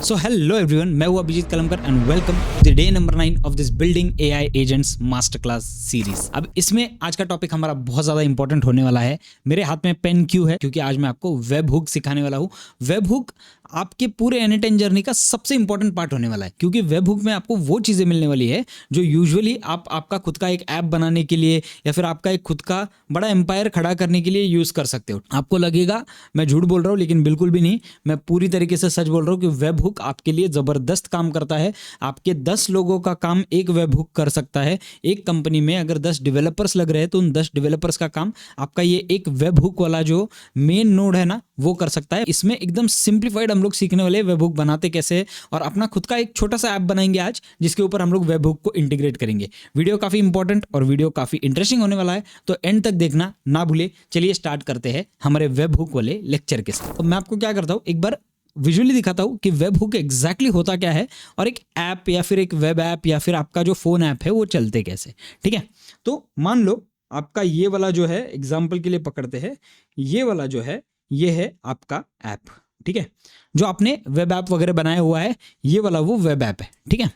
So hello everyone, मैं हूं Abhijit Kalamkar and welcome to the day number 9 of this building AI agents master class series. अब इसमें आज का टॉपिक हमारा बहुत ज़्यादा इंपॉर्टेंट होने वाला है। मेरे हाथ में पेन क्यों है? क्योंकि आज मैं आपको वेब हुक सिखाने वाला हूँ। वेब हुक आपके पूरे N10 जर्नी का सबसे इंपॉर्टेंट पार्ट होने वाला है, क्योंकि वेब हुक में आपको वो चीज़ें मिलने वाली है जो यूजुअली आप आपका खुद का एक ऐप बनाने के लिए या फिर आपका एक खुद का बड़ा एम्पायर खड़ा करने के लिए यूज़ कर सकते हो। आपको लगेगा मैं झूठ बोल रहा हूँ, लेकिन बिल्कुल भी नहीं, मैं पूरी तरीके से सच बोल रहा हूँ कि वेब हुक आपके लिए ज़बरदस्त काम करता है। आपके 10 लोगों का काम एक वेब हुक कर सकता है। एक कंपनी में अगर 10 डेवलपर्स लग रहे हैं तो उन 10 डेवलपर्स का काम आपका ये एक वेब हुक वाला जो मेन नोड है ना, वो कर सकता है। इसमें एकदम सिंप्लीफाइड हम लोग सीखने वाले वेब हुक बनाते कैसे है और अपना खुद का एक छोटा सा ऐप बनाएंगे आज, जिसके ऊपर हम लोग वेब हुक को इंटीग्रेट करेंगे। वीडियो काफ़ी इंपॉर्टेंट और वीडियो काफ़ी इंटरेस्टिंग होने वाला है, तो एंड तक देखना ना भूले। चलिए स्टार्ट करते हैं हमारे वेब हुक वाले लेक्चर के साथ। तो मैं आपको क्या करता हूँ, एक बार विजुअली दिखाता हूँ कि वेब हुक एग्जैक्टली होता क्या है और एक ऐप या फिर एक वेब ऐप या फिर आपका जो फ़ोन ऐप है वो चलते कैसे। ठीक है, तो मान लो आपका ये वाला जो है, एग्जाम्पल के लिए पकड़ते हैं, ये वाला जो है ये है आपका ऐप। ठीक है, जो आपने वेब ऐप वगैरह बनाया हुआ है, ये वाला वो वेब ऐप है। ठीक है,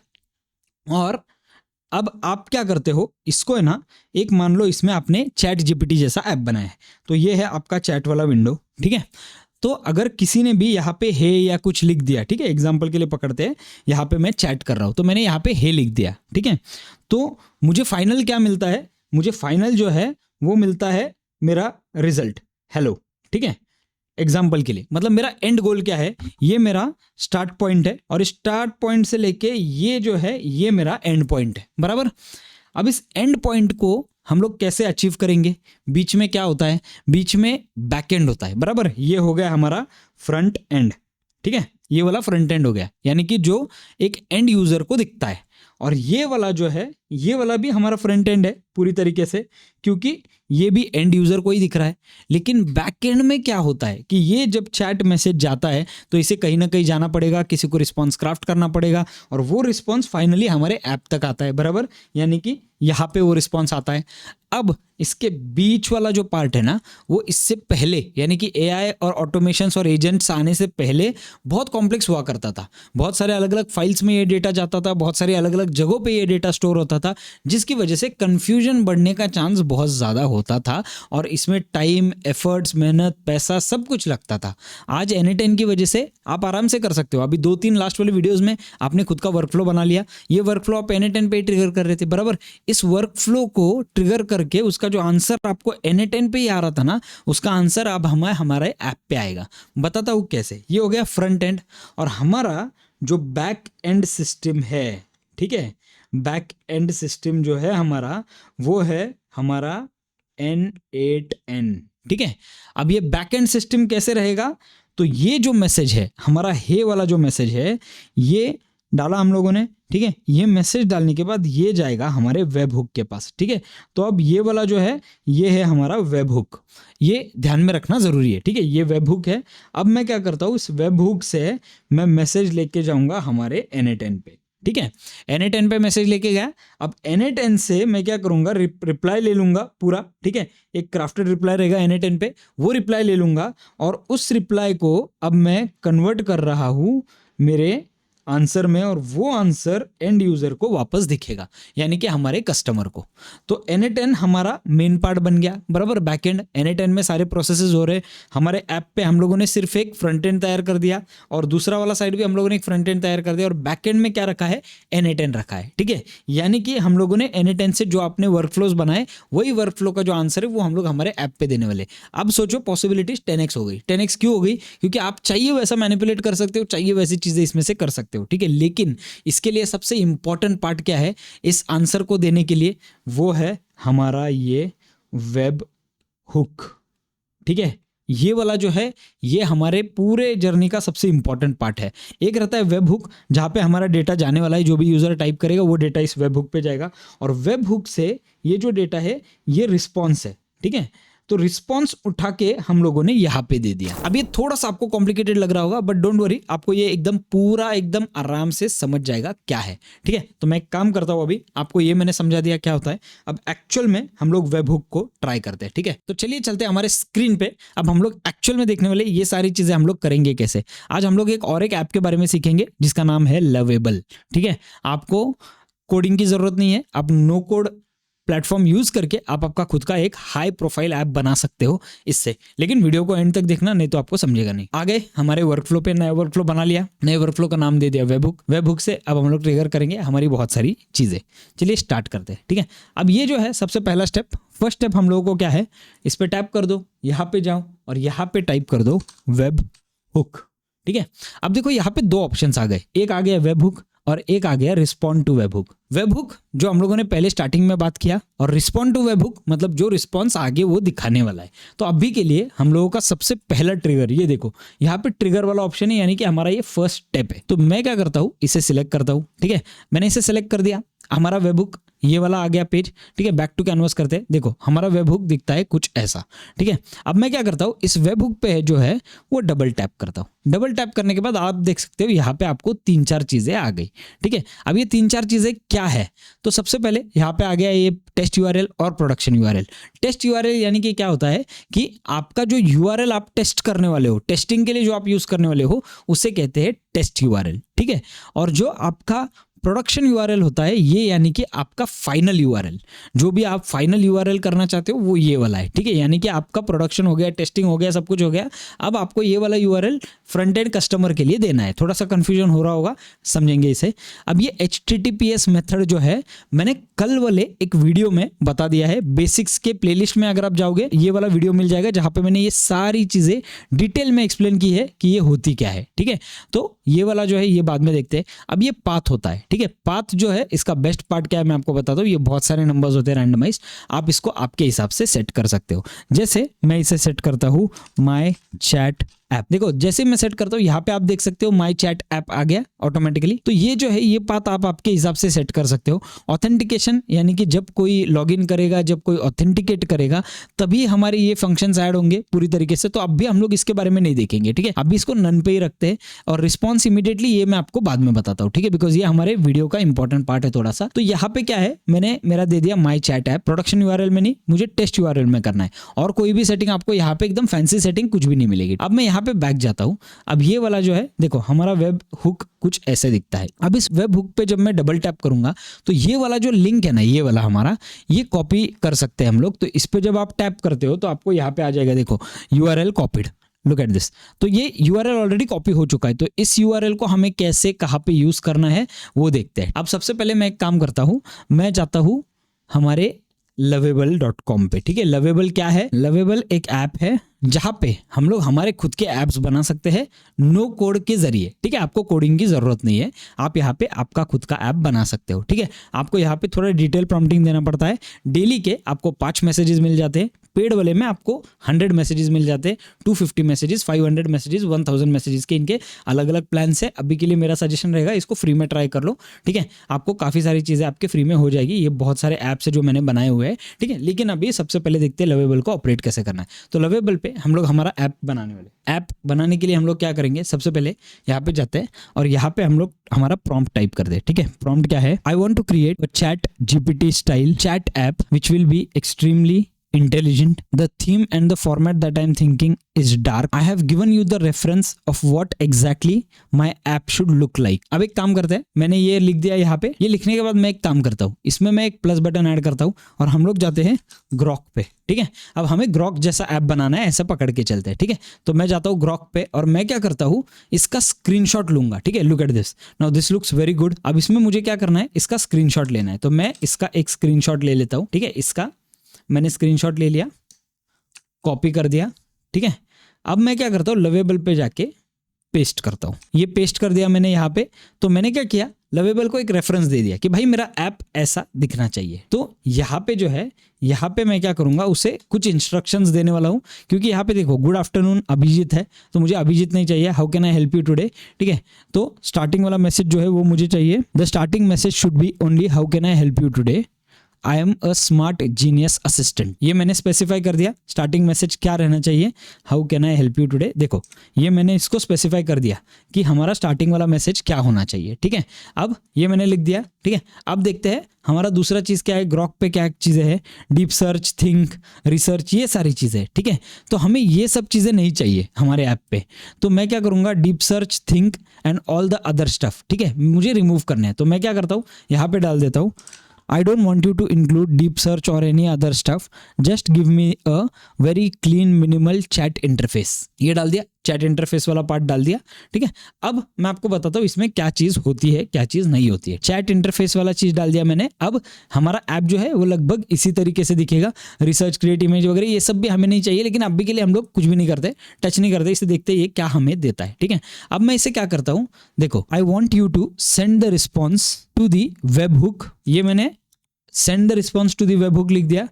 और अब आप क्या करते हो, इसको है ना, एक मान लो इसमें आपने चैट जीपीटी जैसा ऐप बनाया है, तो ये है आपका चैट वाला विंडो। ठीक है, तो अगर किसी ने भी यहाँ पे है या कुछ लिख दिया, ठीक है, एग्जाम्पल के लिए पकड़ते हैं, यहाँ पे मैं चैट कर रहा हूँ तो मैंने यहाँ पे है लिख दिया। ठीक है, तो मुझे फाइनल क्या मिलता है? मुझे फाइनल जो है वो मिलता है मेरा रिजल्ट हेलो। ठीक है, एग्जाम्पल के लिए मतलब मेरा एंड गोल क्या है, ये मेरा स्टार्ट पॉइंट है और स्टार्ट पॉइंट से लेके ये जो है ये मेरा एंड पॉइंट है, बराबर। अब इस एंड पॉइंट को हम लोग कैसे अचीव करेंगे? बीच में क्या होता है? बीच में बैक एंड होता है, बराबर। ये हो गया हमारा फ्रंट एंड। ठीक है, ये वाला फ्रंट एंड हो गया, यानी कि जो एक एंड यूजर को दिखता है। और ये वाला जो है, ये वाला भी हमारा फ्रंट एंड है पूरी तरीके से, क्योंकि ये भी एंड यूजर को ही दिख रहा है। लेकिन बैक एंड में क्या होता है कि ये जब चैट मैसेज जाता है तो इसे कहीं ना कहीं जाना पड़ेगा, किसी को रिस्पॉन्स क्राफ्ट करना पड़ेगा और वो रिस्पॉन्स फाइनली हमारे ऐप तक आता है, बराबर। यानी कि यहाँ पे वो रिस्पॉन्स आता है। अब इसके बीच वाला जो पार्ट है ना, वो इससे पहले यानी कि एआई और ऑटोमेशंस और एजेंट्स आने से पहले बहुत कॉम्प्लेक्स हुआ करता था। बहुत सारे अलग अलग फाइल्स में ये डेटा जाता था, बहुत सारे अलग अलग जगहों पे ये डेटा स्टोर होता था, जिसकी वजह से कन्फ्यूजन बढ़ने का चांस बहुत ज़्यादा होता था और इसमें टाइम, एफर्ट्स, मेहनत, पैसा सब कुछ लगता था। आज N10 की वजह से आप आराम से कर सकते हो। अभी 2-3 लास्ट वाले वीडियोज़ में आपने खुद का वर्कफ्लो बना लिया। ये वर्कफ्लो आप N10 पे ही ट्रिगर कर रहे थे, बराबर। इस वर्कफ्लो को ट्रिगर करके उसका जो आंसर आपको N10 पे ही आ रहा था ना, उसका आंसर अब हमारे ऐप पे आएगा। बताता हूँ कैसे। ये हो गया फ्रंट एंड और हमारा जो बैक एंड सिस्टम है, ठीक है, बैक एंड सिस्टम जो है हमारा, वो है हमारा N8N। ठीक है, अब ये बैक एंड सिस्टम कैसे रहेगा? तो ये जो मैसेज है हमारा, हे वाला जो मैसेज है, ये डाला हम लोगों ने। ठीक है, ये मैसेज डालने के बाद ये जाएगा हमारे वेब हुक के पास। ठीक है, तो अब ये वाला जो है ये है हमारा वेब हुक, ये ध्यान में रखना जरूरी है। ठीक है, ये वेब हुक है। अब मैं क्या करता हूँ, इस वेब हुक से मैं मैसेज लेके जाऊंगा हमारे N8N पे। ठीक है, N8N पे मैसेज लेके गया। अब N8N से मैं क्या करूंगा, रिप्लाई ले लूंगा पूरा। ठीक है, एक क्राफ्टेड रिप्लाई रहेगा N8N पे, वो रिप्लाई ले लूंगा और उस रिप्लाई को अब मैं कन्वर्ट कर रहा हूं मेरे आंसर में और वो आंसर एंड यूजर को वापस दिखेगा, यानी कि हमारे कस्टमर को। तो N8N हमारा मेन पार्ट बन गया, बराबर। बैकएंड N8N में सारे प्रोसेसेस हो रहे। हमारे ऐप पे हम लोगों ने सिर्फ एक फ्रंट एंड तैयार कर दिया और दूसरा वाला साइड भी हम लोगों ने एक फ्रंट एंड तैयार कर दिया और बैकएंड में क्या रखा है, N8N रखा है। ठीक है, यानी कि हम लोगों ने N8N से जो आपने वर्कफ्लोज बनाए, वही वर्कफ्लो का जो आंसर है वो हम लोग हमारे ऐप पे देने वाले। अब सोचो, पॉसिबिलिटीज 10x हो गई। 10x क्यों हो गई? क्योंकि आप चाहिए वैसा मैनिपुलेट कर सकते हो, चाहिए वैसी चीजें इसमें से कर सकते हो। ठीक है, लेकिन इसके लिए सबसे इंपॉर्टेंट पार्ट क्या है इस आंसर को देने के लिए? वो है हमारा ये वेब हुक। ठीक है, ये वाला जो है ये हमारे पूरे जर्नी का सबसे इंपॉर्टेंट पार्ट है। एक रहता है वेब हुक, जहां पे हमारा डेटा जाने वाला है, जो भी यूजर टाइप करेगा वो डेटा इस वेब हुक पे जाएगा और वेब हुक से ये जो डेटा है ये रिस्पॉन्स है। ठीक है, तो रिस्पॉन्स उठा के हम लोगों ने यहाँ पे दे दिया। अब ये थोड़ा सा आपको कॉम्प्लिकेटेड लग रहा होगा, बट डोंट वरी, आपको ये एकदम पूरा एकदम आराम से समझ जाएगा क्या है। ठीक है, तो मैं एक काम करता हूँ, अभी आपको ये मैंने समझा दिया क्या होता है। अब एक्चुअल में हम लोग वेब हुक को ट्राई करते हैं। ठीक है, तो चलिए चलते हैं हमारे स्क्रीन पे। अब हम लोग एक्चुअल में देखने वाले ये सारी चीजें हम लोग करेंगे कैसे। आज हम लोग एक ऐप के बारे में सीखेंगे जिसका नाम है लवेबल। ठीक है, आपको कोडिंग की जरूरत नहीं है, आप नो कोड प्लेटफॉर्म यूज करके आप आपका खुद का एक हाई प्रोफाइल ऐप बना सकते हो इससे। लेकिन वीडियो को एंड तक देखना, नहीं तो आपको समझेगा नहीं। आगे हमारे वर्कफ्लो पे नया वर्कफ्लो बना लिया, नए वर्कफ्लो का नाम दे दिया वेब हुक। वेब हुक से अब हम लोग ट्रिगर करेंगे हमारी बहुत सारी चीजें। चलिए स्टार्ट करते हैं। ठीक है, अब ये जो है सबसे पहला स्टेप, फर्स्ट स्टेप हम लोगों को क्या है, इस पे टैप कर दो, यहाँ पे जाओ और यहाँ पे टाइप कर दो वेब हुक। ठीक है, अब देखो यहाँ पे दो ऑप्शन आ गए, एक आ गया वेब हुक और एक आ गया respond to web hook. Webhook जो हम लोगों ने पहले स्टार्टिंग में बात किया, और रिस्पॉन्ड टू वेब हुक मतलब जो रिस्पॉन्स आगे वो दिखाने वाला है। तो अभी के लिए हम लोगों का सबसे पहला ट्रिगर, ये देखो यहाँ पे ट्रिगर वाला ऑप्शन है, यानी कि हमारा ये फर्स्ट स्टेप है। तो मैं क्या करता हूँ, इसे सिलेक्ट करता हूँ। ठीक है, मैंने इसे सिलेक्ट कर दिया, हमारा वेब हुक ये वाला आ गया पेज। ठीक है, बैक टू कैनवस करते हैं। देखो हमारा वेब हुक दिखता है कुछ ऐसा। ठीक है, अब मैं क्या करता हूँ, इस वेब हुक पे जो है वो डबल टैप करता हूँ। डबल टैप करने के बाद आप देख सकते हो यहाँ पे आपको 3-4 चीजें आ गई। ठीक है, अब ये 3-4 चीजें क्या है, तो सबसे पहले यहाँ पे आ गया ये टेस्ट यूआरएल और प्रोडक्शन यूआरएल। टेस्ट यूआरएल यानी कि क्या होता है कि आपका जो यूआरएल आप टेस्ट करने वाले हो, टेस्टिंग के लिए जो आप यूज करने वाले हो, उसे कहते हैं टेस्ट यूआरएल। ठीक है, और जो आपका प्रोडक्शन यूआरएल होता है ये यानी कि आपका फाइनल यूआरएल, जो भी आप फाइनल यूआरएल करना चाहते हो वो ये वाला है। ठीक है, यानी कि आपका प्रोडक्शन हो गया, टेस्टिंग हो गया, सब कुछ हो गया, अब आपको ये वाला यूआरएल फ्रंट एंड कस्टमर के लिए देना है। थोड़ा सा कंफ्यूजन हो रहा होगा, समझेंगे इसे। अब ये HTTPS मेथड जो है मैंने कल वाले एक वीडियो में बता दिया है, बेसिक्स के प्लेलिस्ट में अगर आप जाओगे ये वाला वीडियो मिल जाएगा, जहां पे मैंने ये सारी चीजें डिटेल में एक्सप्लेन की है कि ये होती क्या है। ठीक है, तो ये वाला जो है ये बाद में देखते हैं। अब ये पाथ होता है। ठीक है, पाथ जो है इसका बेस्ट पार्ट क्या है मैं आपको बताता हूँ। ये बहुत सारे नंबर्स होते हैं रैंडमाइज, आप इसको आपके हिसाब से सेट कर सकते हो। जैसे मैं इसे सेट करता हूँ माई चैट ऐप। देखो जैसे मैं सेट करता हूँ यहाँ पे आप देख सकते हो माई चैट ऐप आ गया ऑटोमेटिकली। तो ये जो है ये पाथ आप आपके हिसाब से सेट कर सकते हो। ऑथेंटिकेशन यानी कि जब कोई लॉगिन करेगा, जब कोई ऑथेंटिकेट करेगा, तभी हमारे ये फंक्शंस ऐड होंगे पूरी तरीके से। तो अब भी हम लोग इसके बारे में नहीं देखेंगे। ठीक है, अभी इसको नन पे ही रखते हैं, और रिस्पॉन्स इमीडिएटली ये मैं आपको बाद में बताता हूँ। ठीक है, बिकॉज ये हमारे वीडियो का इंपॉर्टेंट पार्ट है थोड़ा सा। तो यहाँ पे क्या है, मैंने मेरा दे दिया माई चैट ऐप, प्रोडक्शन यूआरएल में नहीं, मुझे टेस्ट यूआरएल में करना है। और कोई भी सेटिंग आपको यहाँ पे एकदम फैंसी सेटिंग कुछ भी नहीं मिलेगी। अब मैं यहाँ पे बैक जाता हूँ। अब ये वाला जो है देखो हमारा वेब हुक कुछ ऐसे दिखता है। अब इस वेब हुक पे जब मैं डबल टैप करूंगा तो ये वाला जो लिंक है ना, ये वाला हमारा, ये कॉपी कर सकते हैं हम लोग। तो इस पे जब आप टैप करते हो तो आपको यहाँ पे आ जाएगा, देखो URL copied, look at this. तो ये यूआरएल ऑलरेडी कॉपी हो चुका है। तो इस यूआरएल को हमें कैसे कहाँ पे यूज करना है वो देखते हैं। अब सबसे पहले मैं एक काम करता हूँ, मैं जाता हूँ हमारे lovable.com पे। ठीक है, लवेबल क्या है, लवेबल एक ऐप है जहां पे हम लोग हमारे खुद के ऐप्स बना सकते हैं नो कोड के जरिए। ठीक है, आपको कोडिंग की जरूरत नहीं है, आप यहाँ पे आपका खुद का ऐप बना सकते हो। ठीक है, आपको यहाँ पे थोड़ा डिटेल प्रॉम्प्टिंग देना पड़ता है। डेली के आपको 5 मैसेजेस मिल जाते हैं, पेड वाले में आपको 100 मैसेजेस मिल जाते हैं, 250 मैसेजेस, 500 मैसेजेस, 1000 मैसेजेस के इनके अलग अलग प्लान है। अभी के लिए मेरा सजेशन रहेगा इसको फ्री में ट्राई कर लो। ठीक है, आपको काफ़ी सारी चीज़ें आपके फ्री में हो जाएगी। ये बहुत सारे ऐप्स है जो मैंने बनाए हुए हैं। ठीक है, लेकिन अभी सबसे पहले देखते हैं लवेबल को ऑपरेट कैसे करना है। तो लवेबल पे हम लोग हमारा ऐप बनाने वाले। ऐप बनाने के लिए हम लोग क्या करेंगे, सबसे पहले यहाँ पे जाते हैं और यहाँ पे हम लोग हमारा प्रॉम्प्ट टाइप कर दे। ठीक है, प्रॉम्प्ट क्या है, I want to create a chat GPT style chat app which will be extremely intelligent. The theme and the format that I'm thinking is dark. I have given you the reference of what exactly my app should look like. अब एक काम करते हैं, मैंने ये लिख दिया यहाँ पे। ये लिखने के बाद मैं एक काम करता हूँ, इसमें मैं एक प्लस बटन ऐड करता हूँ और हम लोग जाते हैं ग्रॉक पे। ठीक है, अब हमें ग्रॉक जैसा ऐप बनाना है, ऐसा पकड़ के चलते हैं। ठीक है, तो मैं जाता हूँ ग्रॉक पे और मैं क्या करता हूँ, इसका स्क्रीनशॉट लूंगा। ठीक है, look at this, now this looks very good. अब इसमें मुझे क्या करना है, इसका स्क्रीनशॉट लेना है। तो मैं इसका एक स्क्रीनशॉट ले लेता हूँ। ठीक है, इसका मैंने स्क्रीनशॉट ले लिया, कॉपी कर दिया। ठीक है, अब मैं क्या करता हूँ, लवेबल पे जाके पेस्ट करता हूँ। ये पेस्ट कर दिया मैंने यहाँ पे। तो मैंने क्या किया, लवेबल को एक रेफरेंस दे दिया कि भाई मेरा ऐप ऐसा दिखना चाहिए। तो यहाँ पे जो है, यहाँ पे मैं क्या करूँगा, उसे कुछ इंस्ट्रक्शंस देने वाला हूँ। क्योंकि यहाँ पे देखो गुड आफ्टरनून अभिजीत है, तो मुझे अभिजीत नहीं चाहिए, how can I help you today. ठीक है, तो स्टार्टिंग वाला मैसेज जो है वो मुझे चाहिए, the starting message should be only how can I help you today I am a smart genius assistant, ये मैंने स्पेसिफाई कर दिया। स्टार्टिंग मैसेज क्या रहना चाहिए, how can I help you today, देखो ये मैंने इसको स्पेसिफाई कर दिया कि हमारा स्टार्टिंग वाला मैसेज क्या होना चाहिए। ठीक है, अब ये मैंने लिख दिया। ठीक है, अब देखते हैं हमारा दूसरा चीज़ क्या है, ग्रॉक पे क्या चीज़ें हैं, डीप सर्च, थिंक, रिसर्च, ये सारी चीज़ें। ठीक है, तो हमें ये सब चीज़ें नहीं चाहिए हमारे ऐप पे, तो मैं क्या करूँगा, deep search, think and all the other stuff, ठीक है, मुझे रिमूव करने हैं। तो मैं क्या करता हूँ, यहाँ पे डाल देता हूँ, I don't want you to include deep search or any other stuff. Just give me a very clean minimal chat interface. ये डाल दिया, चैट इंटरफेस वाला पार्ट डाल दिया। ठीक है, अब मैं आपको बताता हूँ इसमें क्या चीज़ होती है, क्या चीज़ नहीं होती है। चैट इंटरफेस वाला चीज़ डाल दिया मैंने। अब हमारा ऐप जो है वो लगभग इसी तरीके से दिखेगा। रिसर्च, क्रिएट इमेज वगैरह ये सब भी हमें नहीं चाहिए, लेकिन अभी के लिए हम लोग कुछ भी नहीं करते, टच नहीं करते, इसे देखते ये क्या हमें देता है। ठीक है, अब मैं इसे क्या करता हूँ, देखो, I want you to send the response to the webhook, ये मैंने send the response to the webhook लिख दिया।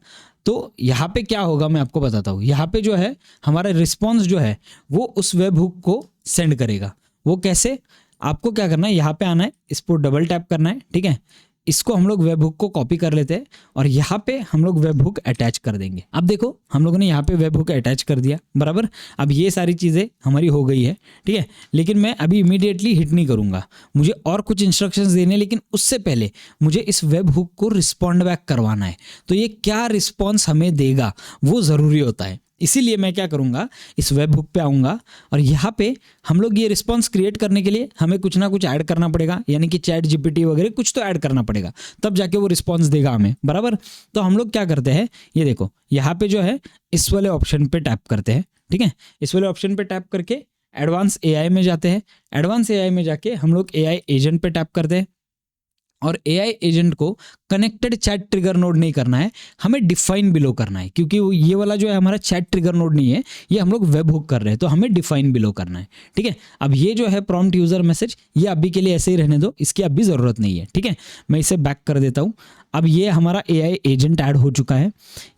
तो यहाँ पे क्या होगा मैं आपको बताता हूँ। यहाँ पे जो है हमारा रिस्पॉन्स जो है वो उस वेब हुक को सेंड करेगा। वो कैसे, आपको क्या करना है, यहाँ पे आना है, इस पर डबल टैप करना है। ठीक है, इसको हम लोग वेब हुक को कॉपी कर लेते हैं और यहाँ पे हम लोग वेब हुक अटैच कर देंगे। अब देखो हम लोगों ने यहाँ पे वेब हुक अटैच कर दिया, बराबर। अब ये सारी चीज़ें हमारी हो गई है। ठीक है, लेकिन मैं अभी इमीडिएटली हिट नहीं करूँगा, मुझे और कुछ इंस्ट्रक्शंस देने, लेकिन उससे पहले मुझे इस वेब हुक को रिस्पॉन्ड बैक करवाना है। तो ये क्या रिस्पॉन्स हमें देगा वो ज़रूरी होता है। इसीलिए मैं क्या करूँगा, इस वेब हुक पे आऊँगा और यहाँ पे हम लोग ये रिस्पॉन्स क्रिएट करने के लिए हमें कुछ ना कुछ ऐड करना पड़ेगा, यानी कि चैट जीपीटी वगैरह कुछ तो ऐड करना पड़ेगा, तब जाके वो रिस्पॉन्स देगा हमें, बराबर। तो हम लोग क्या करते हैं, ये देखो यहाँ पे जो है इस वाले ऑप्शन पे टैप करते हैं। ठीक है, इस वाले ऑप्शन पे टैप करके एडवांस एआई में जाते हैं। एडवांस एआई में जाके हम लोग एआई एजेंट पे टैप करते हैं और एआई एजेंट को कनेक्टेड चैट ट्रिगर नोड नहीं करना है, हमें डिफाइन बिलो करना है, क्योंकि ये वाला जो है हमारा चैट ट्रिगर नोड नहीं है, ये हम लोग वेब हुक कर रहे हैं, तो हमें डिफाइन बिलो करना है। ठीक है, अब ये जो है प्रॉम्प्ट यूजर मैसेज, ये अभी के लिए ऐसे ही रहने दो, इसकी अभी ज़रूरत नहीं है। ठीक है, मैं इसे बैक कर देता हूँ। अब ये हमारा एआई एजेंट ऐड हो चुका है।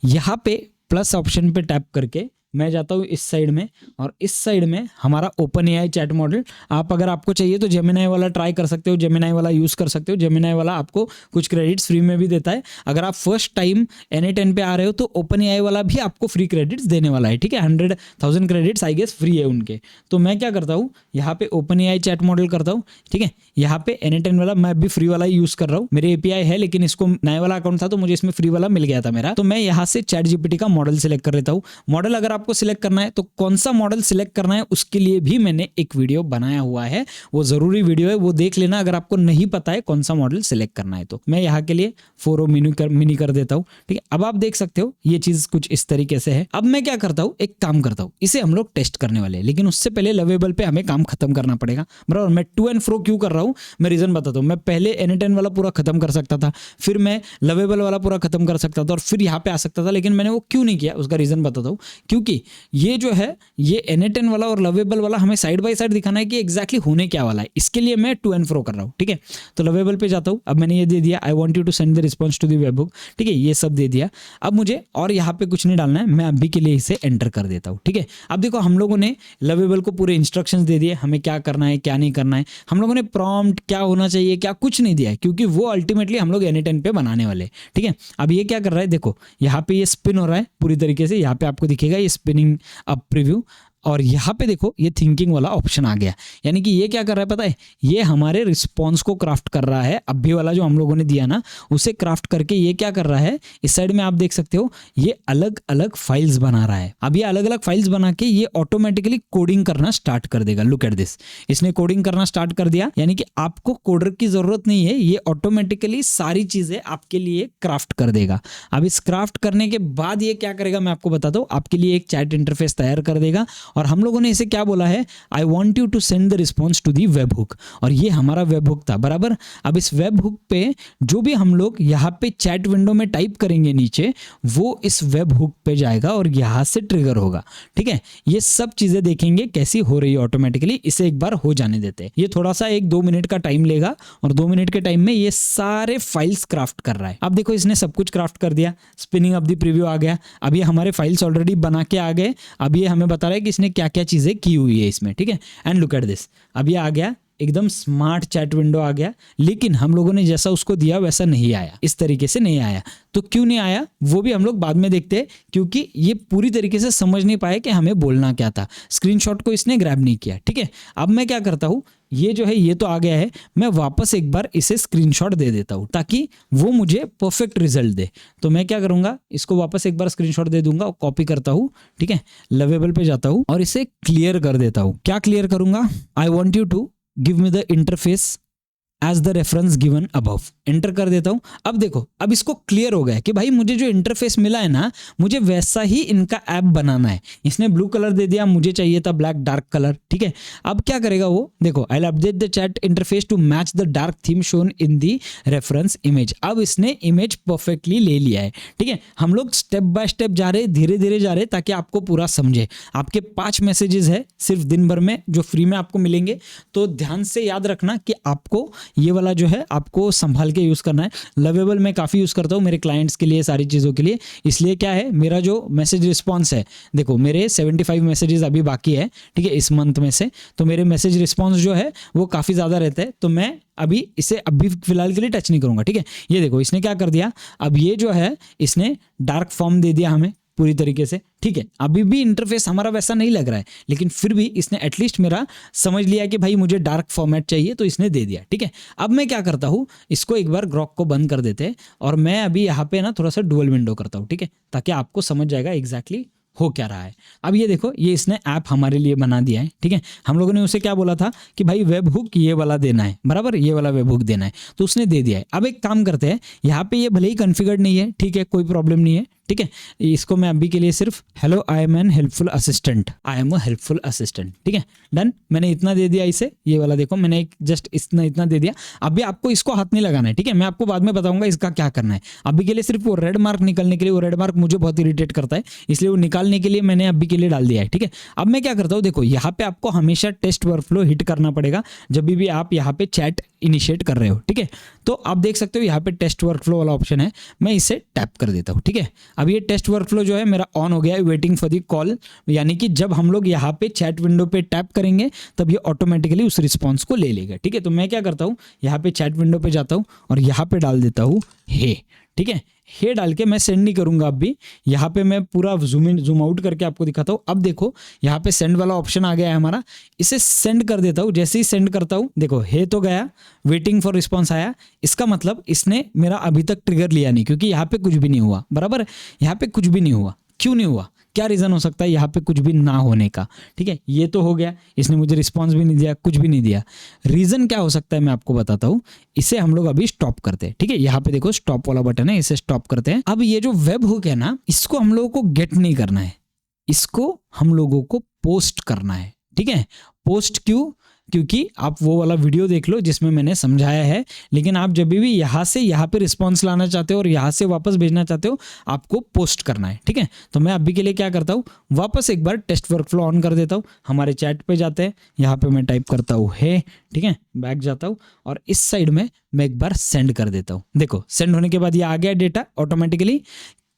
यहाँ पे प्लस ऑप्शन पे टैप करके मैं जाता हूँ इस साइड में और इस साइड में हमारा ओपन एआई चैट मॉडल, आप अगर आपको चाहिए तो जेमिनाई वाला ट्राई कर सकते हो, जेमिनाई वाला यूज़ कर सकते हो। जेमिनाई वाला आपको कुछ क्रेडिट्स फ्री में भी देता है। अगर आप फर्स्ट टाइम NA10 पे आ रहे हो तो ओपन एआई वाला भी आपको फ्री क्रेडिट्स देने वाला है। ठीक है, 100,000 क्रेडिट्स आई गेस फ्री है उनके। तो मैं क्या करता हूँ, यहाँ पे ओपन एआई चैट मॉडल करता हूँ। ठीक है, यहाँ पे NA10 वाला मैं भी फ्री वाला यूज़ कर रहा हूँ, मेरे API है, लेकिन इसको नया वाला अकाउंट था तो मुझे इसमें फ्री वाला मिल गया था मेरा। तो मैं यहाँ से चैट जीपीटी का मॉडल सिलेक्ट कर लेता हूँ। मॉडल अगर आपको सिलेक्ट करना है तो कौन सा मॉडल सिलेक्ट करना है उसके लिए भी मैंने एक वीडियो बनाया हुआ है, वो जरूरी वीडियो है, वो देख लेना अगर आपको नहीं पता है कौन सा मॉडल सिलेक्ट करना है। तो मैं यहाँ के लिए 4O मिनी कर देता हूँ। ठीक है, अब आप देख सकते हो ये चीज कुछ इस तरीके से है। अब मैं क्या करता हूँ, एक काम करता हूँ, इसे हम लोग टेस्ट करने वाले हैं, लेकिन उससे पहले लवेबल पे हमें काम खत्म करना पड़ेगा, बराबर। मैं टू एंड फ्रो क्यों कर रहा हूँ, मैं रीजन बताता हूँ। मैं पहले NA10 वाला पूरा खत्म कर सकता था, फिर मैं लवेबल वाला पूरा खत्म कर सकता था और फिर यहाँ पे आ सकता था, लेकिन मैंने वो क्यों नहीं किया, उसका रीजन बताता हूँ। क्योंकि ये जो है ये NA10 वाला और लवेबल वाला हमें साइड बाय साइड दिखाना है कि एग्जैक्टली होने क्या वाला है, इसके लिए मैं टू एंड फ्रो कर रहा हूँ। ठीक है, तो लवेबल पे जाता हूँ। अब मैंने ये दे दिया, I want you to send the response to the webhook. ठीक है, ये सब दे दिया। अब मुझे और यहाँ पे कुछ नहीं डालना है, मैं अभी के लिए इसे एंटर कर देता हूँ। ठीक है, अब देखो हम लोगों ने लवेबल को पूरे इंस्ट्रक्शंस दे दिए, हमें क्या करना है क्या नहीं करना है। हम लोगों ने प्रॉम्प्ट क्या होना चाहिए क्या कुछ नहीं दिया है, क्योंकि वो अल्टीमेटली हम लोग NA10 पे बनाने वाले। ठीक है, अब ये क्या कर रहा है, देखो यहाँ पे ये स्पिन हो रहा है पूरी तरीके से, यहाँ पे आपको दिखेगा ये स्पिनिंग अप प्रीव्यू, और यहाँ पे देखो ये थिंकिंग वाला ऑप्शन आ गया। यानी कि ये क्या कर रहा है पता है, ये हमारे रिस्पॉन्स को क्राफ्ट कर रहा है। अभी वाला जो हम लोगों ने दिया ना उसे क्राफ्ट करके ये क्या कर रहा है, इस साइड में आप देख सकते हो ये अलग अलग फाइल्स बना रहा है। अब ये अलग अलग फाइल्स बना के ये ऑटोमेटिकली कोडिंग करना स्टार्ट कर देगा। लुक एट दिस, इसने कोडिंग करना स्टार्ट कर दिया, यानी कि आपको कोडर की जरूरत नहीं है, ये ऑटोमेटिकली सारी चीजें आपके लिए क्राफ्ट कर देगा। अब इस क्राफ्ट करने के बाद ये क्या करेगा मैं आपको बताता हूँ, आपके लिए एक चैट इंटरफेस तैयार कर देगा। और हम लोगों ने इसे क्या बोला है, I want you to send the response to the webhook, और ये हमारा वेब हुक था, बराबर। अब इस वेब हुक पे जो भी हम लोग यहाँ पे चैट विंडो में टाइप करेंगे नीचे, वो इस वेब हुक पे जाएगा और यहाँ से ट्रिगर होगा। ठीक है, ये सब चीजें देखेंगे कैसी हो रही है ऑटोमेटिकली। इसे एक बार हो जाने देते हैं, ये थोड़ा सा 1-2 मिनट का टाइम लेगा और 2 मिनट के टाइम में ये सारे फाइल्स क्राफ्ट कर रहा है। अब देखो इसने सब कुछ क्राफ्ट कर दिया, स्पिनिंग अप द प्रीव्यू आ गया। अब ये हमारे फाइल्स ऑलरेडी बना के आ गए। अब ये हमें बता रहा है कि इसने क्या क्या चीजें की हुई है इसमें। ठीक है, एंड लुक एट दिस, अब ये आ गया, एकदम स्मार्ट चैट विंडो आ गया, लेकिन हम लोगों ने जैसा उसको दिया वैसा नहीं आया, इस तरीके से नहीं आया। तो क्यों नहीं आया वो भी हम लोग बाद में देखते हैं, क्योंकि ये पूरी तरीके से समझ नहीं पाए कि हमें बोलना क्या था। स्क्रीनशॉट को इसने ग्रैब नहीं किया, ठीक है। अब मैं क्या करता हूँ, ये जो है ये तो आ गया है, मैं वापस एक बार इसे स्क्रीनशॉट दे देता हूँ ताकि वो मुझे परफेक्ट रिजल्ट दे। तो मैं क्या करूँगा, इसको वापस एक बार स्क्रीनशॉट दे दूंगा और कॉपी करता हूँ, ठीक है। लवेबल पे जाता हूँ और इसे क्लियर कर देता हूँ। क्या क्लियर करूँगा, I want you to give me the interface as the reference given above, enter कर देता हूं। अब देखो, अब इसको क्लियर हो गया कि भाई मुझे जो इंटरफेस मिला है ना, मुझे वैसा ही इनका ऐप बनाना है। इसने ब्लू कलर दे दिया, मुझे चाहिए था ब्लैक डार्क कलर, ठीक है। अब क्या करेगा वो, देखो, I will update the chat interface to match the dark theme shown in the reference image. अब इसने इमेज परफेक्टली ले लिया है, ठीक है। हम लोग स्टेप बाय स्टेप जा रहे, धीरे धीरे जा रहे, ताकि आपको पूरा समझे। आपके 5 मैसेजेस है सिर्फ दिन भर में जो फ्री में आपको मिलेंगे, तो ध्यान से याद रखना कि आपको ये वाला जो है आपको संभाल के यूज़ करना है। लवेबल मैं काफ़ी यूज़ करता हूँ मेरे क्लाइंट्स के लिए, सारी चीज़ों के लिए। इसलिए क्या है, मेरा जो मैसेज रिस्पॉन्स है, देखो मेरे 75 मैसेजेस अभी बाकी है, ठीक है, इस मंथ में से। तो मेरे मैसेज रिस्पॉन्स जो है वो काफ़ी ज़्यादा रहता है, तो मैं अभी इसे अभी फिलहाल के लिए टच नहीं करूँगा, ठीक है। ये देखो इसने क्या कर दिया, अब ये जो है इसने डार्क फॉर्म दे दिया हमें पूरी तरीके से, ठीक है। अभी भी इंटरफेस हमारा वैसा नहीं लग रहा है, लेकिन फिर भी इसने एटलीस्ट मेरा समझ लिया कि भाई मुझे डार्क फॉर्मेट चाहिए, तो इसने दे दिया, ठीक है। अब मैं क्या करता हूँ, इसको एक बार ग्रॉक को बंद कर देते हैं और मैं अभी यहाँ पे ना थोड़ा सा डुअल विंडो करता हूँ, ठीक है, ताकि आपको समझ जाएगा एग्जैक्टली हो क्या रहा है। अब ये देखो, ये इसने ऐप हमारे लिए बना दिया है, ठीक है। हम लोगों ने उसे क्या बोला था कि भाई वेब हुक ये वाला देना है, बराबर, ये वाला वेब हुक देना है, तो उसने दे दिया है। अब एक काम करते हैं, यहाँ पे ये भले ही कॉन्फ़िगर्ड नहीं है, ठीक है, कोई प्रॉब्लम नहीं है, ठीक है। इसको मैं अभी के लिए सिर्फ hello I am an helpful assistant, I am a helpful assistant, ठीक है, डन। मैंने इतना दे दिया इसे, ये वाला देखो मैंने एक जस्ट इतना दे दिया। अभी आपको इसको हाथ नहीं लगाना है, ठीक है, मैं आपको बाद में बताऊंगा इसका क्या करना है। अभी के लिए सिर्फ वो रेड मार्क निकलने के लिए, वो रेड मार्क मुझे बहुत इरिटेट करता है, इसलिए वो निकालने के लिए मैंने अभी के लिए डाल दिया है, ठीक है। अब मैं क्या करता हूँ, देखो यहाँ पे आपको हमेशा टेस्ट वर्कफ्लो हिट करना पड़ेगा जब भी आप यहाँ पे चैट इनिशिएट कर रहे हो, ठीक है। तो आप देख सकते हो यहाँ पे टेस्ट वर्कफ्लो वाला ऑप्शन है, मैं इसे टैप कर देता हूँ, ठीक है। अब ये टेस्ट वर्कफ्लो जो है मेरा ऑन हो गया है, वेटिंग फॉर दी कॉल, यानी कि जब हम लोग यहाँ पे चैट विंडो पे टैप करेंगे तब ये ऑटोमेटिकली उस रिस्पॉन्स को ले लेगा, ठीक है। तो मैं क्या करता हूँ, यहाँ पे चैट विंडो पे जाता हूँ और यहाँ पे डाल देता हूँ हे, ठीक है। हे डाल के मैं सेंड नहीं करूंगा, अब भी यहाँ पे मैं पूरा जूम इन जूम आउट करके आपको दिखाता हूँ। अब देखो यहाँ पे सेंड वाला ऑप्शन आ गया है हमारा, इसे सेंड कर देता हूँ। जैसे ही सेंड करता हूँ, देखो हे तो गया, वेटिंग फॉर रिस्पॉन्स आया, इसका मतलब इसने मेरा अभी तक ट्रिगर लिया नहीं, क्योंकि यहाँ पे कुछ भी नहीं हुआ, बराबर, यहाँ पे कुछ भी नहीं हुआ। क्यों नहीं हुआ, क्या रीज़न हो सकता है यहाँ पे कुछ भी ना होने का, ठीक है। ये तो हो गया, इसने मुझे रिस्पांस भी नहीं दिया, कुछ भी नहीं दिया। रीज़न क्या हो सकता है मैं आपको बताता हूँ। इसे हम लोग अभी स्टॉप करते हैं, ठीक है। यहाँ पे देखो स्टॉप वाला बटन है, इसे स्टॉप करते हैं। अब ये जो वेब हुक है ना, इसको हम लोगों को गेट नहीं करना है, इसको हम लोगों को पोस्ट करना है, ठीक है। पोस्ट क्यों, क्योंकि आप वो वाला वीडियो देख लो जिसमें मैंने समझाया है, लेकिन आप जब भी यहाँ से यहाँ पे रिस्पॉन्स लाना चाहते हो और यहाँ से वापस भेजना चाहते हो, आपको पोस्ट करना है, ठीक है। तो मैं अभी के लिए क्या करता हूँ, वापस एक बार टेस्ट वर्कफ्लो ऑन कर देता हूँ, हमारे चैट पे जाते हैं, यहाँ पे मैं टाइप करता हूँ हे, ठीक है, बैक जाता हूँ और इस साइड में मैं एक बार सेंड कर देता हूँ। देखो सेंड होने के बाद ये आ गया डेटा ऑटोमेटिकली।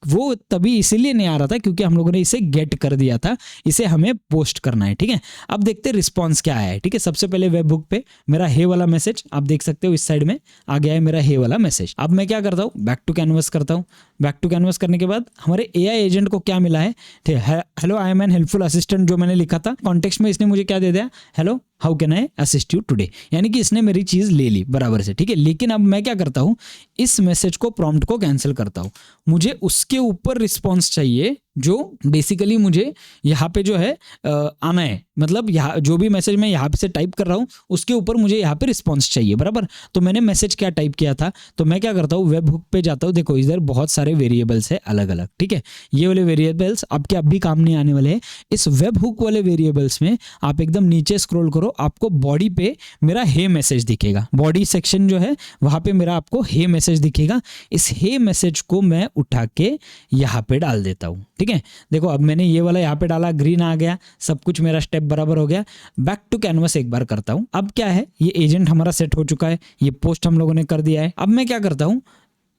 वो तभी इसीलिए नहीं आ रहा था क्योंकि हम लोगों ने इसे गेट कर दिया था, इसे हमें पोस्ट करना है, ठीक है। अब देखते हैं रिस्पॉन्स क्या आया है, ठीक है। सबसे पहले वेब बुक पे मेरा हे वाला मैसेज आप देख सकते हो, इस साइड में आ गया है मेरा हे वाला मैसेज। अब मैं क्या करता हूँ, बैक टू कैनवस करता हूँ। बैक टू कैनवस करने के बाद हमारे एआई एजेंट को क्या मिला है, hello I am an helpful assistant, जो मैंने लिखा था कॉन्टेक्स्ट में, इसने मुझे क्या दे दिया, hello how can I assist you today, यानी कि इसने मेरी चीज़ ले ली बराबर से, ठीक है। लेकिन अब मैं क्या करता हूँ, इस मैसेज को प्रॉम्प्ट को कैंसिल करता हूँ। मुझे उसके ऊपर रिस्पॉन्स चाहिए जो बेसिकली मुझे यहाँ पे जो है आना है, मतलब यहाँ जो भी मैसेज मैं यहाँ पे से टाइप कर रहा हूँ उसके ऊपर मुझे यहाँ पे रिस्पॉन्स चाहिए, बराबर। तो मैंने मैसेज क्या टाइप किया था, तो मैं क्या करता हूँ, वेब हुक पे जाता हूँ। देखो इधर बहुत सारे वेरिएबल्स है अलग अलग, ठीक है। ये वाले वेरिएबल्स आपके अब भी काम नहीं आने वाले हैं। इस वेब हुक वाले वेरिएबल्स में आप एकदम नीचे स्क्रॉल करो, आपको बॉडी पे मेरा हे मैसेज दिखेगा, बॉडी सेक्शन जो है वहाँ पे मेरा आपको हे मैसेज दिखेगा। इस हे मैसेज को मैं उठा के यहाँ पे डाल देता हूँ, ठीक है। देखो अब मैंने ये वाला यहाँ पे डाला, ग्रीन आ गया, सब कुछ मेरा स्टेप बराबर हो गया। बैक टू कैनवस एक बार करता हूँ। अब क्या है, ये एजेंट हमारा सेट हो चुका है, ये पोस्ट हम लोगों ने कर दिया है। अब मैं क्या करता हूँ,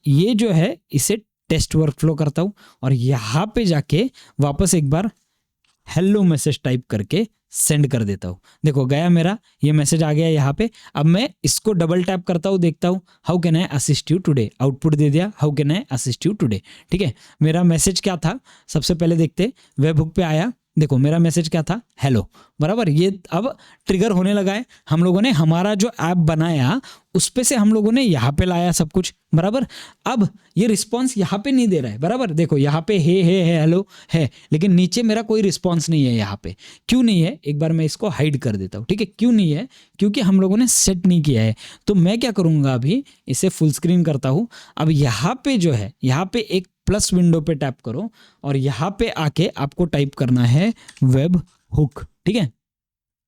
ये जो है इसे टेस्ट वर्कफ्लो करता हूँ और यहाँ पे जाके वापस एक बार हेलो मैसेज टाइप करके सेंड कर देता हूँ। देखो गया मेरा, ये मैसेज आ गया यहाँ पे। अब मैं इसको डबल टैप करता हूँ, देखता हूँ how can I assist you today, output दे दिया how can I assist you today. ठीक है, मेरा मैसेज क्या था सबसे पहले देखते, वेब हुक पे आया, देखो मेरा मैसेज क्या था, हेलो, बराबर। ये अब ट्रिगर होने लगा है, हम लोगों ने हमारा जो ऐप बनाया उस पे से हम लोगों ने यहाँ पे लाया सब कुछ, बराबर। अब ये रिस्पॉन्स यहाँ पे नहीं दे रहा है, बराबर। देखो यहाँ पे है हेलो है, लेकिन नीचे मेरा कोई रिस्पॉन्स नहीं है यहाँ पे। क्यों नहीं है, एक बार मैं इसको हाइड कर देता हूँ। ठीक है, क्यों नहीं है, क्योंकि हम लोगों ने सेट नहीं किया है। तो मैं क्या करूँगा, अभी इसे फुल स्क्रीन करता हूँ। अब यहाँ पे जो है, यहाँ पे एक प्लस विंडो पे टैप करो और यहाँ पे आके आपको टाइप करना है वेब हुक। ठीक है,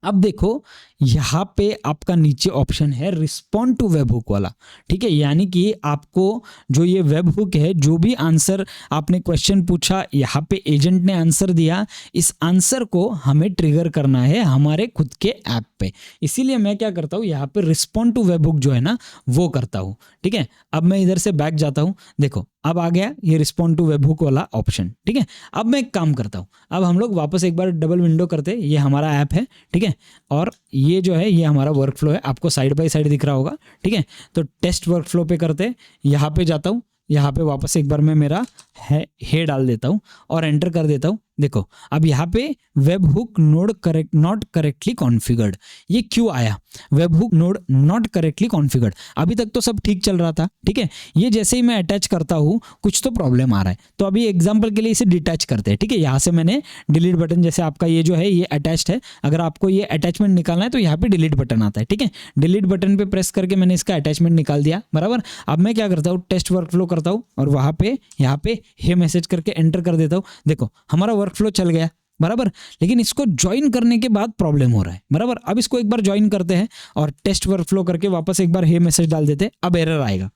अब देखो यहाँ पे आपका नीचे ऑप्शन है रिस्पॉन्ड टू वेब हुक वाला। ठीक है, यानी कि आपको जो ये वेब हुक है, जो भी आंसर आपने क्वेश्चन पूछा, यहाँ पे एजेंट ने आंसर दिया, इस आंसर को हमें ट्रिगर करना है हमारे खुद के ऐप पे। इसीलिए मैं क्या करता हूँ, यहाँ पे रिस्पॉन्ड टू वेब हुक जो है ना वो करता हूँ। ठीक है, अब मैं इधर से बैक जाता हूँ, देखो अब आ गया ये रिस्पॉन्ड टू वेब हुक वाला ऑप्शन। ठीक है, अब मैं एक काम करता हूँ, अब हम लोग वापस एक बार डबल विंडो करते, ये हमारा ऐप है। ठीक है, और ये जो है ये हमारा वर्क फ्लो है, आपको साइड बाय साइड दिख रहा होगा। ठीक है, तो टेस्ट वर्क फ्लो पे करते, यहाँ पे जाता हूँ, यहाँ पे वापस एक बार मैं मेरा है डाल देता हूँ और एंटर कर देता हूँ। देखो अब यहाँ पे web hook node correct not correctly configured, ये क्यों आया, web hook node not correctly configured. अभी तक तो सब ठीक चल रहा था। ठीक है, ये जैसे ही मैं अटैच करता हूँ कुछ तो प्रॉब्लम आ रहा है। तो अभी एग्जांपल के लिए इसे डिटैच करते हैं। ठीक है, यहाँ से मैंने डिलीट बटन, जैसे आपका ये जो है ये अटैच्ड है, अगर आपको ये अटैचमेंट निकालना है तो यहाँ पे डिलीट बटन आता है। ठीक है, डिलीट बटन पे प्रेस करके मैंने इसका अटैचमेंट निकाल दिया, बराबर। अब मैं क्या करता हूँ, टेस्ट वर्क फ्लो करता हूँ और वहाँ पे यहाँ पे हे मैसेज करके एंटर कर देता हूँ। देखो हमारा वर्क फ्लो चल गया, बराबर। लेकिन इसको ज्वाइन करने के बाद प्रॉब्लम हो रहा है, बराबर। अब इसको एक बार ज्वाइन करते हैं और टेस्ट वर्क फ्लो करके वापस एक बार हे मैसेज डाल देते हैं, अब एरर आएगा।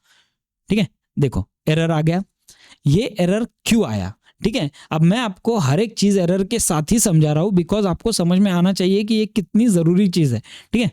ठीक है, देखो एरर आ गया। ये एरर क्यों आया, ठीक है, अब मैं आपको हर एक चीज एरर के साथ ही समझा रहा हूं, बिकॉज आपको समझ में आना चाहिए कि ये कितनी जरूरी चीज है। ठीक है,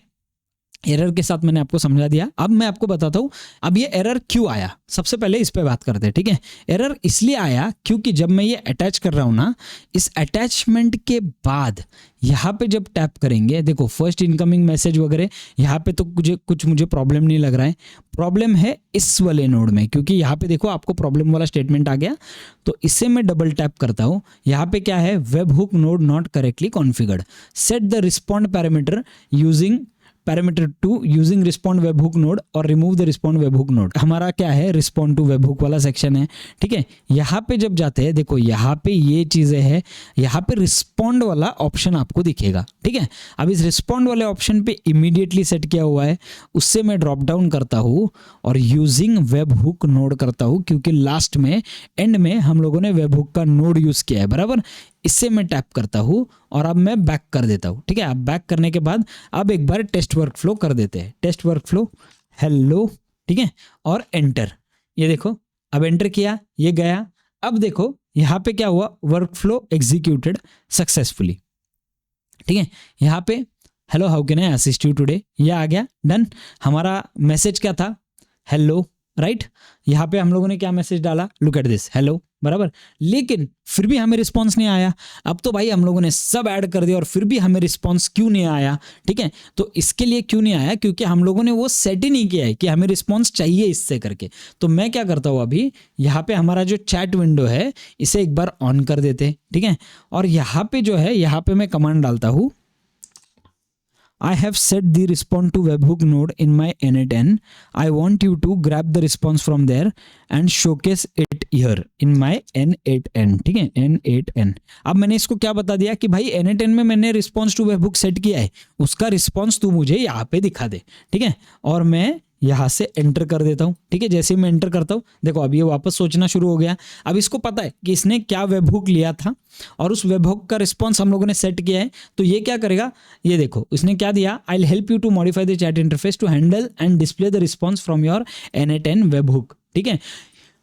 एरर के साथ मैंने आपको समझा दिया। अब मैं आपको बताता हूं अब ये एरर क्यों आया। सबसे पहले इस पे बात करते हैं। ठीक है, एरर इसलिए आया क्योंकि जब मैं ये अटैच कर रहा हूं ना, इस अटैचमेंट के बाद यहाँ पे जब टैप करेंगे, देखो फर्स्ट इनकमिंग मैसेज वगैरह, यहाँ पे तो मुझे प्रॉब्लम नहीं लग रहा है। प्रॉब्लम है इस वाले नोड में, क्योंकि यहाँ पे देखो आपको प्रॉब्लम वाला स्टेटमेंट आ गया। तो इसे मैं डबल टैप करता हूँ, यहाँ पे क्या है, web hook node not correctly configured, set the respond parameter using parameter 2 using respond web hook node और remove the respond web hook node. हमारा क्या है, रिस्पॉन्ड टू वेब हुक वाला सेक्शन है। ठीक है, यहाँ पे जब जाते हैं, देखो यहाँ पे ये चीजें हैं, यहाँ पे रिस्पॉन्ड वाला ऑप्शन आपको दिखेगा। ठीक है, अब इस रिस्पॉन्ड वाले ऑप्शन पे इमीडिएटली सेट किया हुआ है, उससे मैं ड्रॉप डाउन करता हूँ और यूजिंग वेब हुक नोड करता हूँ, क्योंकि लास्ट में एंड में हम लोगों ने वेब हुक का नोड यूज किया है, बराबर। इससे मैं टैप करता हूँ और अब मैं बैक कर देता हूँ। ठीक है, अब बैक करने के बाद अब एक बार टेस्ट वर्क फ्लो कर देते हैं। टेस्ट वर्क फ्लो हेलो, ठीक है, और एंटर। ये देखो अब एंटर किया, ये गया। अब देखो यहाँ पे क्या हुआ, वर्क फ्लो एग्जीक्यूटेड सक्सेसफुली। ठीक है, यहाँ पे hello how can I assist you today, ये आ गया, डन। हमारा मैसेज क्या था, हेलो, राइट। यहाँ पे हम लोगों ने क्या मैसेज डाला, लुक एट दिस, हेलो, बराबर। लेकिन फिर भी हमें रिस्पांस नहीं आया। अब तो भाई हम लोगों ने सब ऐड कर दिया और फिर भी हमें रिस्पांस क्यों नहीं आया। ठीक है, तो इसके लिए क्यों नहीं आया, क्योंकि हम लोगों ने वो सेट ही नहीं किया है कि हमें रिस्पांस चाहिए इससे करके। तो मैं क्या करता हूँ, अभी यहाँ पे हमारा जो चैट विंडो है इसे एक बार ऑन कर देते हैं। ठीक है, और यहाँ पे जो है, यहाँ पे मैं कमांड डालता हूँ, I have set the respond to webhook node in my N8N. I want you to grab the response from there and showcase it here in my N8N. ठीक है, N8N। अब मैंने इसको क्या बता दिया कि भाई N8N में मैंने रिस्पॉन्स टू वेबहुक सेट किया है, उसका रिस्पॉन्स तू मुझे यहाँ पे दिखा दे। ठीक है, और मैं यहाँ से एंटर कर देता हूँ। ठीक है, जैसे ही मैं एंटर करता हूँ, देखो अब ये वापस सोचना शुरू हो गया। अब इसको पता है कि इसने क्या वेबहुक लिया था और उस वेबहुक का रिस्पॉन्स हम लोगों ने सेट किया है। तो ये क्या करेगा, ये देखो इसने क्या दिया, I will help you to modify the chat interface to handle and display the response from your N8N webhook. ठीक है,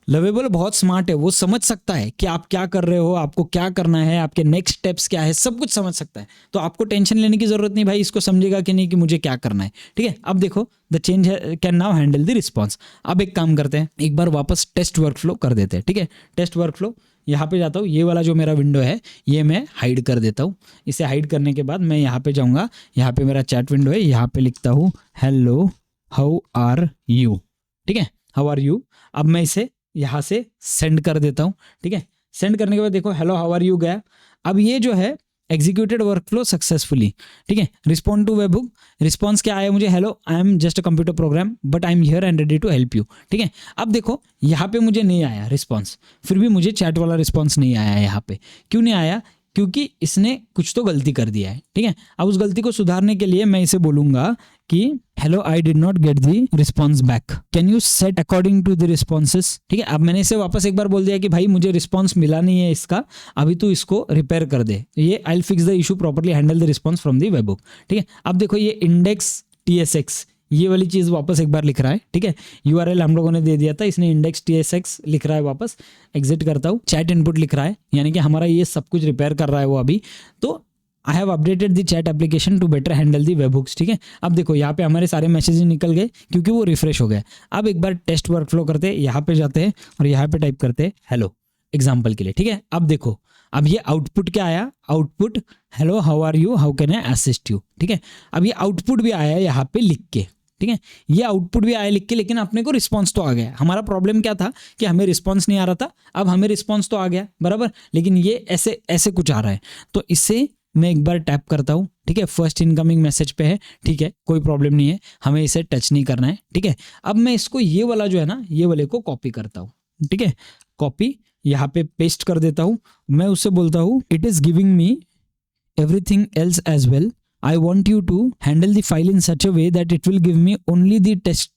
लवेबल बहुत स्मार्ट है, वो समझ सकता है कि आप क्या कर रहे हो, आपको क्या करना है, आपके नेक्स्ट स्टेप्स क्या है, सब कुछ समझ सकता है। तो आपको टेंशन लेने की जरूरत नहीं, भाई इसको समझेगा कि नहीं कि मुझे क्या करना है। ठीक है, अब देखो the change can now handle the response. अब एक काम करते हैं, एक बार वापस टेस्ट वर्क फ्लो कर देते हैं। ठीक है, टेस्ट वर्क फ्लो यहाँ पे जाता हूँ, ये वाला जो मेरा विंडो है ये मैं हाइड कर देता हूँ। इसे हाइड करने के बाद मैं यहाँ पे जाऊँगा, यहाँ पे मेरा चैट विंडो है, यहाँ पे लिखता हूँ हेलो हाउ आर यू, ठीक है, हाउ आर यू। अब मैं इसे यहाँ से सेंड कर देता हूँ, ठीक है। सेंड करने के बाद देखो हेलो हाउ आर यू गया। अब ये जो है एग्जीक्यूटेड वर्कफ्लो सक्सेसफुली, ठीक है। रिस्पॉन्ड टू वेबहुक, रिस्पॉन्स क्या आया मुझे, hello I am just a computer program but I am here and ready to help you, ठीक है। अब देखो यहाँ पे मुझे नहीं आया रिस्पॉन्स, फिर भी मुझे चैट वाला रिस्पॉन्स नहीं आया यहाँ पे। क्यों नहीं आया, क्योंकि इसने कुछ तो गलती कर दिया है, ठीक है। अब उस गलती को सुधारने के लिए मैं इसे बोलूंगा कि hello I did not get the response back, can you set according to the responses, ठीक है। अब मैंने इसे वापस एक बार बोल दिया कि भाई मुझे रिस्पॉन्स मिला नहीं है इसका, अभी तू इसको रिपेयर कर दे, ये I will fix the issue properly, handle the response from the webhook, ठीक है। अब देखो ये इंडेक्स TSX ये वाली चीज़ वापस एक बार लिख रहा है, ठीक है। URL हम लोगों ने दे दिया था, इसने इंडेक्स TSX लिख रहा है वापस। एग्जिट करता हूँ, चैट इनपुट लिख रहा है, यानी कि हमारा ये सब कुछ रिपेयर कर रहा है वो अभी। तो I have updated the chat application to better handle the webhooks, ठीक है। अब देखो यहाँ पे हमारे सारे मैसेजेस निकल गए क्योंकि वो रिफ्रेश हो गए। अब एक बार टेस्ट वर्कफ्लो करते हैं, यहाँ पे जाते हैं और यहाँ पे टाइप करते हैं हेलो एग्जाम्पल के लिए, ठीक है। अब देखो अब ये आउटपुट क्या आया, output hello how are you how can I assist you, ठीक है। अब ये आउटपुट भी आया यहाँ पे लिख के, ठीक है, ये आउटपुट भी आया लिख के, लेकिन अपने को रिस्पॉन्स तो आ गया। हमारा प्रॉब्लम क्या था कि हमें रिस्पॉन्स नहीं आ रहा था, अब हमें रिस्पॉन्स तो आ गया बराबर, लेकिन ये ऐसे ऐसे कुछ आ रहा है। तो इसे मैं एक बार टैप करता हूँ, ठीक है, फर्स्ट इनकमिंग मैसेज पे है, ठीक है, कोई प्रॉब्लम नहीं है, हमें इसे टच नहीं करना है, ठीक है। अब मैं इसको ये वाला जो है ना, ये वाले को कॉपी करता हूँ, ठीक है, कॉपी यहाँ पे पेस्ट कर देता हूँ। मैं उससे बोलता हूँ it is giving me everything else as well. I want you to handle the file in such a way that it will give me only the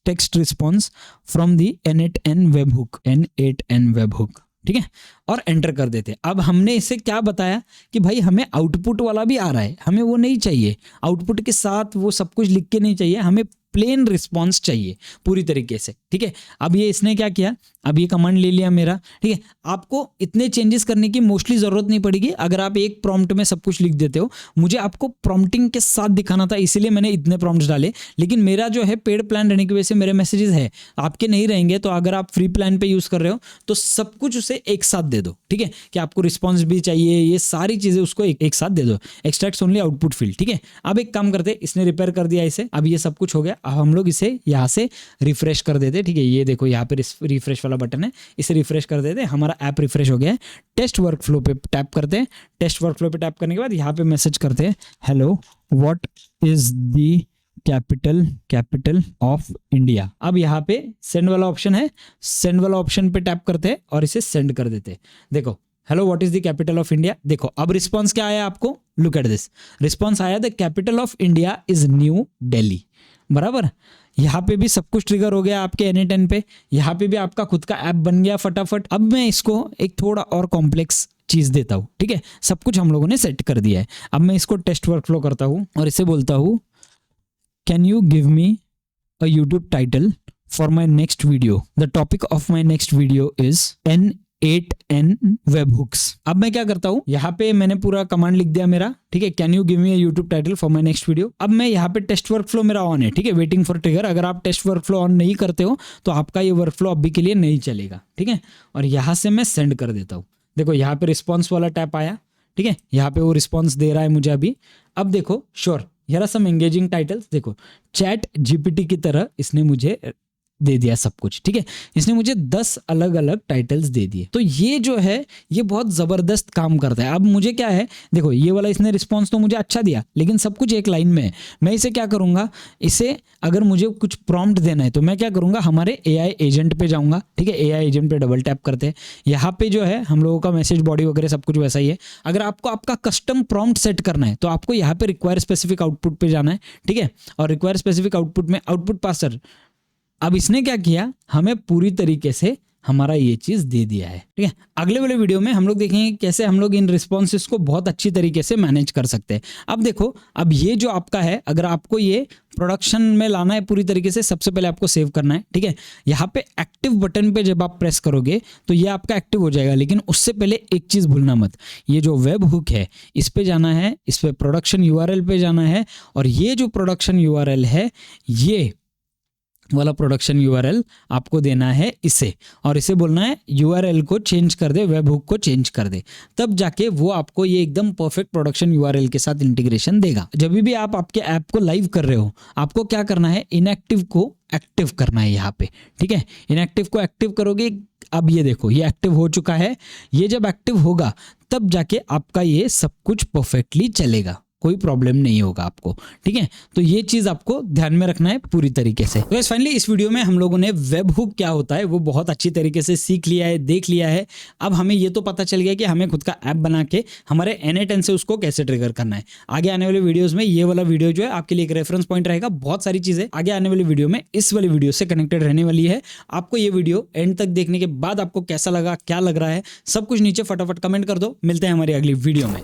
text response from the N8N webhook, N8N webhook, ठीक है, और enter कर देते। अब हमने इसे क्या बताया कि भाई हमें आउटपुट वाला भी आ रहा है, हमें वो नहीं चाहिए, आउटपुट के साथ वो सब कुछ लिख के नहीं चाहिए, हमें प्लेन रिस्पॉन्स चाहिए पूरी तरीके से, ठीक है। अब ये इसने क्या किया, अब ये कमांड ले लिया मेरा, ठीक है। आपको इतने चेंजेस करने की मोस्टली जरूरत नहीं पड़ेगी अगर आप एक प्रॉम्प्ट में सब कुछ लिख देते हो। मुझे आपको प्रॉम्प्टिंग के साथ दिखाना था, इसीलिए मैंने इतने प्रॉम्प्ट्स डाले, लेकिन मेरा जो है पेड प्लान रहने की वजह से मेरे मैसेजेस है, आपके नहीं रहेंगे। तो अगर आप फ्री प्लान पे यूज कर रहे हो तो सब कुछ उसे एक साथ दे दो, ठीक है, कि आपको रिस्पॉन्स भी चाहिए, ये सारी चीजें उसको एक साथ दे दो। एक्सट्रैक्ट्स ओनली आउटपुट फील्ड, ठीक है। अब एक काम करते, इसने रिपेयर कर दिया इसे, अब ये सब कुछ हो गया। अब हम लोग इसे यहाँ से रिफ्रेश कर देते, ठीक है, ये देखो यहाँ पे रिफ्रेश वाला बटन है, इसे रिफ्रेश कर देते, हमारा ऐप रिफ्रेश हो गया है। टेस्ट वर्कफ्लो पे टैप करते हैं, टेस्ट वर्कफ्लो पे टैप करने के बाद यहाँ पे मैसेज करते हैं hello what is the capital of India. अब यहाँ पे सेंड वाला ऑप्शन है, सेंड वाला ऑप्शन पे टैप करते हैं और इसे सेंड कर देते हैं। देखो hello what is the capital of India, देखो अब रिस्पॉन्स क्या आया आपको, लुक एट दिस, रिस्पॉन्स आया the capital of India is new Delhi, बराबर। यहाँ पे भी सब कुछ ट्रिगर हो गया आपके N8N पे, यहाँ पे भी आपका खुद का ऐप बन गया फटाफट। अब मैं इसको एक थोड़ा और कॉम्प्लेक्स चीज देता हूँ, ठीक है, सब कुछ हम लोगों ने सेट कर दिया है। अब मैं इसको टेस्ट वर्कफ्लो करता हूँ और इसे बोलता हूँ can you give me a YouTube title for my next video, the topic of my next video is N8N webhooks। अब मैं क्या करता हूँ, यहाँ पे मैंने पूरा कमांड लिख दिया मेरा, ठीक है, can you give me a YouTube title for my next video. अब मैं यहाँ पे टेस्ट वर्कफ्लो मेरा ऑन है, ठीक है, वेटिंग फॉर ट्रिगर। अगर आप टेस्ट वर्कफ्लो ऑन नहीं करते हो तो आपका ये वर्कफ्लो अभी के लिए नहीं चलेगा, ठीक है। और यहाँ से मैं सेंड कर देता हूँ, देखो यहाँ पे रिस्पॉन्स वाला टैप आया, ठीक है, यहाँ पे वो रिस्पॉन्स दे रहा है मुझे अभी। अब देखो sure here are some engaging titles, देखो चैट GPT की तरह इसने मुझे दे दिया सब कुछ, ठीक है, इसने मुझे 10 अलग अलग टाइटल्स दे दिए। तो ये जो है ये बहुत जबरदस्त काम करता है। अब मुझे क्या है, देखो ये वाला इसने रिस्पॉन्स तो मुझे अच्छा दिया, लेकिन सब कुछ एक लाइन में है। मैं इसे क्या करूंगा, इसे अगर मुझे कुछ प्रॉम्प्ट देना है तो मैं क्या करूंगा, हमारे AI एजेंट पे जाऊंगा, ठीक है, AI एजेंट पे डबल टैप करते हैं। यहाँ पे जो है हम लोगों का मैसेज बॉडी वगैरह सब कुछ वैसा ही है। अगर आपको आपका कस्टम प्रॉम्प्ट सेट करना है तो आपको यहाँ पे रिक्वायर स्पेसिफिक आउटपुट पे जाना है, ठीक है, और रिक्वायर स्पेसिफिक आउटपुट में आउटपुट पासर। अब इसने क्या किया, हमें पूरी तरीके से हमारा ये चीज दे दिया है, ठीक है। अगले वाले वीडियो में हम लोग देखेंगे कैसे हम लोग इन रिस्पॉन्सेस को बहुत अच्छी तरीके से मैनेज कर सकते हैं। अब देखो, अब ये जो आपका है, अगर आपको ये प्रोडक्शन में लाना है पूरी तरीके से, सबसे पहले आपको सेव करना है, ठीक है। यहाँ पे एक्टिव बटन पे जब आप प्रेस करोगे तो ये आपका एक्टिव हो जाएगा, लेकिन उससे पहले एक चीज भूलना मत, ये जो वेब हुक है इस पे जाना है, इस पे प्रोडक्शन URL पे जाना है, और ये जो प्रोडक्शन URL है ये वाला प्रोडक्शन यूआरएल आपको देना है इसे, और इसे बोलना है यूआरएल को चेंज कर दे, वेब हुक को चेंज कर दे, तब जाके वो आपको ये एकदम परफेक्ट प्रोडक्शन यूआरएल के साथ इंटीग्रेशन देगा। जब भी आप आपके ऐप को लाइव कर रहे हो, आपको क्या करना है, इनएक्टिव को एक्टिव करना है यहाँ पे, ठीक है। इनएक्टिव को एक्टिव करोगे, अब ये देखो ये एक्टिव हो चुका है। ये जब एक्टिव होगा तब जाके आपका ये सब कुछ परफेक्टली चलेगा, कोई प्रॉब्लम नहीं होगा आपको, ठीक है। तो ये चीज आपको ध्यान में रखना है पूरी तरीके से। तो फाइनली इस वीडियो में हम लोगों ने वेब हुक क्या होता है वो बहुत अच्छी तरीके से सीख लिया है, देख लिया है। अब हमें ये तो पता चल गया कि हमें खुद का ऐप बना के हमारे N8N से उसको कैसे ट्रिगर करना है। आगे आने वाले वीडियोज में ये वाला वीडियो जो है आपके लिए एक रेफरेंस पॉइंट रहेगा। बहुत सारी चीजें आगे आने वाली वीडियो में इस वाली वीडियो से कनेक्टेड रहने वाली है। आपको ये वीडियो एंड तक देखने के बाद आपको कैसा लगा, क्या लग रहा है, सब कुछ नीचे फटाफट कमेंट कर दो। मिलते हैं हमारी अगली वीडियो में।